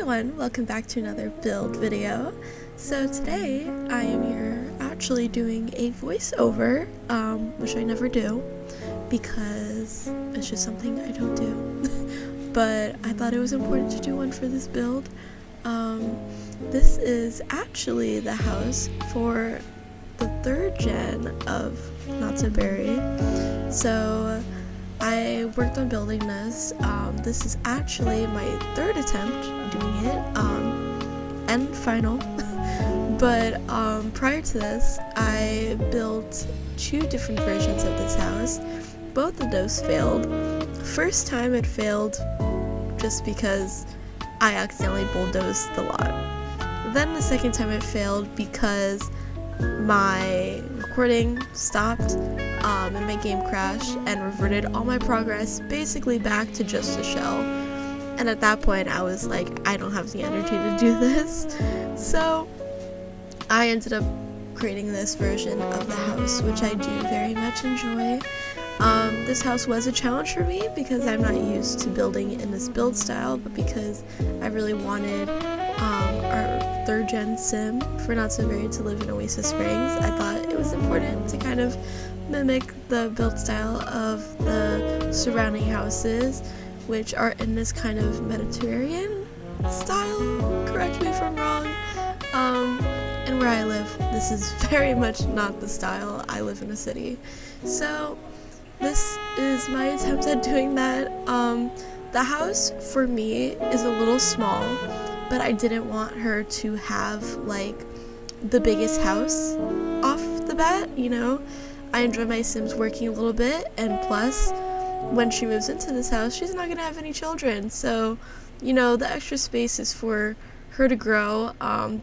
everyone, welcome back to another build video. So today I am here actually doing a voiceover, which I never do because it's just something I don't do. But I thought it was important to do one for this build. This is actually the house for the 3rd gen of Not So Berry. So I worked on building this. This is actually my 3rd attempt doing it, and final. But prior to this, I built 2 different versions of this house. Both of those failed. First time it failed just because I accidentally bulldozed the lot. Then the second time it failed because my recording stopped and my game crashed and reverted all my progress basically back to just a shell. And at that point I was like, I don't have the energy to do this. So I ended up creating this version of the house, which I do very much enjoy. This house was a challenge for me because I'm not used to building in this build style, but because I really wanted our 3rd gen sim for Not So Berry to live in Oasis Springs, I thought it was important to kind of mimic the build style of the surrounding houses, which are in this kind of Mediterranean style, correct me if I'm wrong. And where I live, this is very much not the style. I live in a city. So this is my attempt at doing that. The house for me is a little small, but I didn't want her to have like the biggest house off the bat, you know. I enjoy my Sims working a little bit, and plus when she moves into this house, she's not gonna have any children, so you know, the extra space is for her to grow.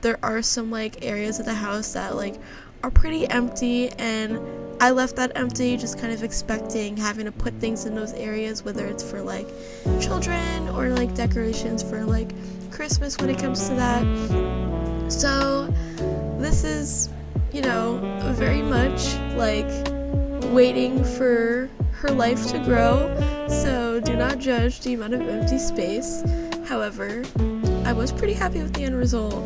There are some like areas of the house that like are pretty empty, and I left that empty just kind of expecting having to put things in those areas, whether it's for like children or like decorations for like Christmas when it comes to that. So this is, you know, very much like waiting for her life to grow, so do not judge the amount of empty space. However, I was pretty happy with the end result.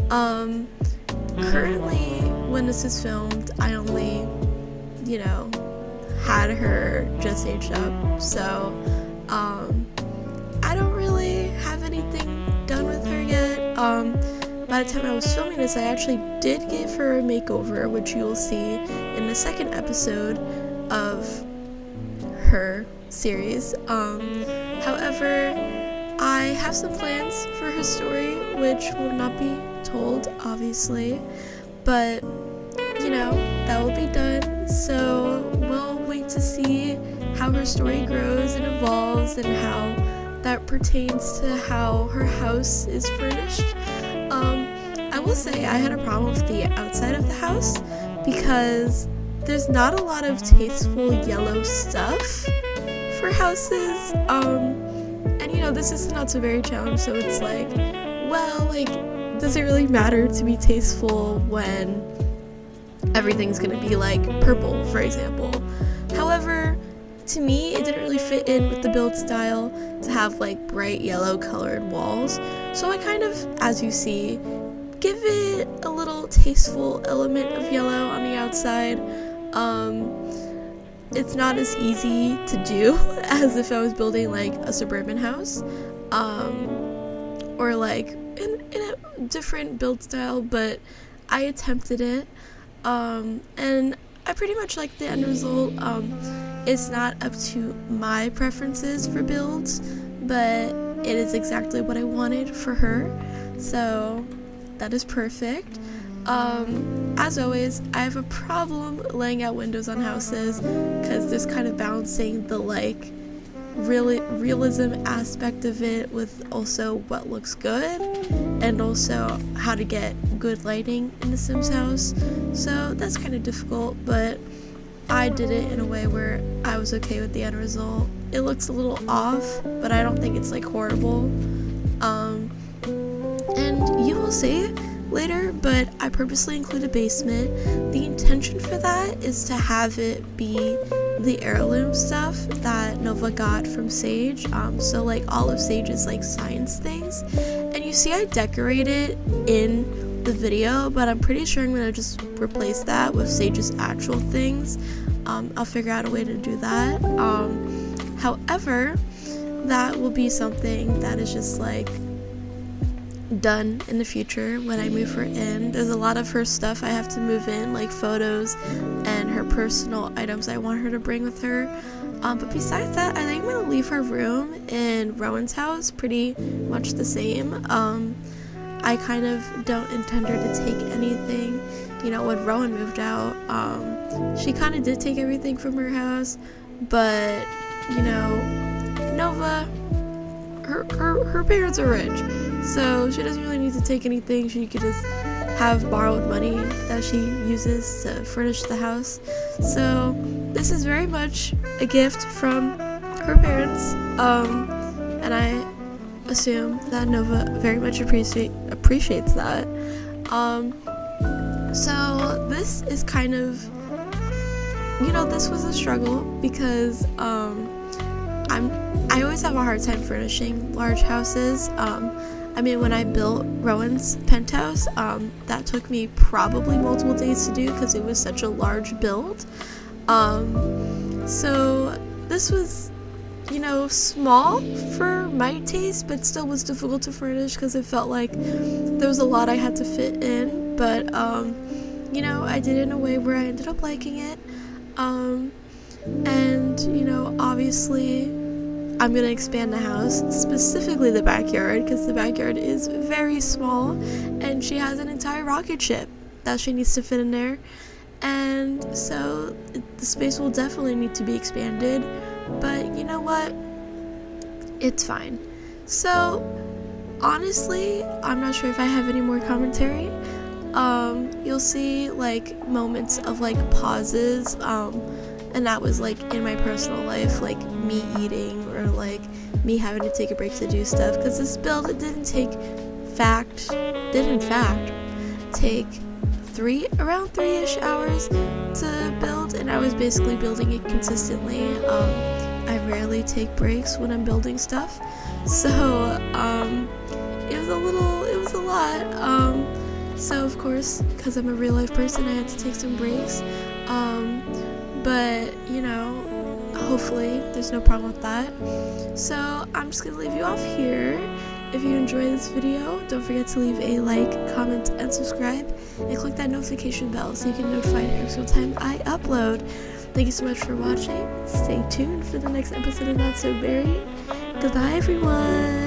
Currently, when this is filmed, I only, you know, had her just aged up, so I don't really have anything done with her yet. By the time I was filming this, I actually did give her a makeover, which you will see in the 2nd episode of her series. However, I have some plans for her story, which will not be told, obviously, but you know, that will be done, so we'll wait to see how her story grows and evolves and how that pertains to how her house is furnished. I will say I had a problem with the outside of the house because there's not a lot of tasteful yellow stuff for houses, and you know, this is Not So Berry challenge, so it's like, well, like, does it really matter to be tasteful when everything's gonna be like purple, for example? However, to me, it didn't really fit in with the build style to have like bright yellow colored walls, so I kind of, as you see, give it a little tasteful element of yellow on the outside. It's not as easy to do as if I was building like a suburban house, or like in a different build style, but I attempted it, and I pretty much like the end result. It's not up to my preferences for builds, but it is exactly what I wanted for her, so that is perfect. As always, I have a problem laying out windows on houses because there's kind of balancing the like realism aspect of it with also what looks good and also how to get good lighting in the Sims house. So that's kind of difficult, but I did it in a way where I was okay with the end result. It looks a little off, but I don't think it's like horrible. And you will see later, but I purposely include a basement. The intention for that is to have it be the heirloom stuff that Nova got from Sage. So like all of Sage's like science things, and you see I decorated in the video, but I'm pretty sure I'm gonna just replace that with, say, just actual things. I'll figure out a way to do that. However, that will be something that is just like done in the future when I move her in. There's a lot of her stuff I have to move in, like photos and her personal items I want her to bring with her. But besides that, I think I'm gonna leave her room in Rowan's house pretty much the same. I kind of don't intend her to take anything. You know, when Rowan moved out, she kind of did take everything from her house, but you know, Nova, her parents are rich, so she doesn't really need to take anything. She could just have borrowed money that she uses to furnish the house. So this is very much a gift from her parents, and I assume that Nova very much appreciates that. So this is kind of, you know, this was a struggle because I always have a hard time furnishing large houses. I mean, when I built Rowan's penthouse, that took me probably multiple days to do because it was such a large build. So this was, you know, small for my taste, but still was difficult to furnish because it felt like there was a lot I had to fit in. But you know, I did it in a way where I ended up liking it. And you know, obviously I'm gonna expand the house, specifically the backyard, because the backyard is very small and she has an entire rocket ship that she needs to fit in there, and so the space will definitely need to be expanded. But you know what, it's fine. So honestly, I'm not sure if I have any more commentary. You'll see like moments of like pauses, and that was like in my personal life, like me eating or like me having to take a break to do stuff, because this build, it did in fact take around 3-ish hours to build, and I was basically building it consistently. I rarely take breaks when I'm building stuff, so it was a lot. So of course, because I'm a real life person, I had to take some breaks. But you know, hopefully there's no problem with that. So I'm just gonna leave you off here. If you enjoy this video, don't forget to leave a like, comment, and subscribe, and click that notification bell so you can get notified every single time I upload. Thank you so much for watching. Stay tuned for the next episode of Not So Berry. Goodbye, everyone.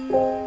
you.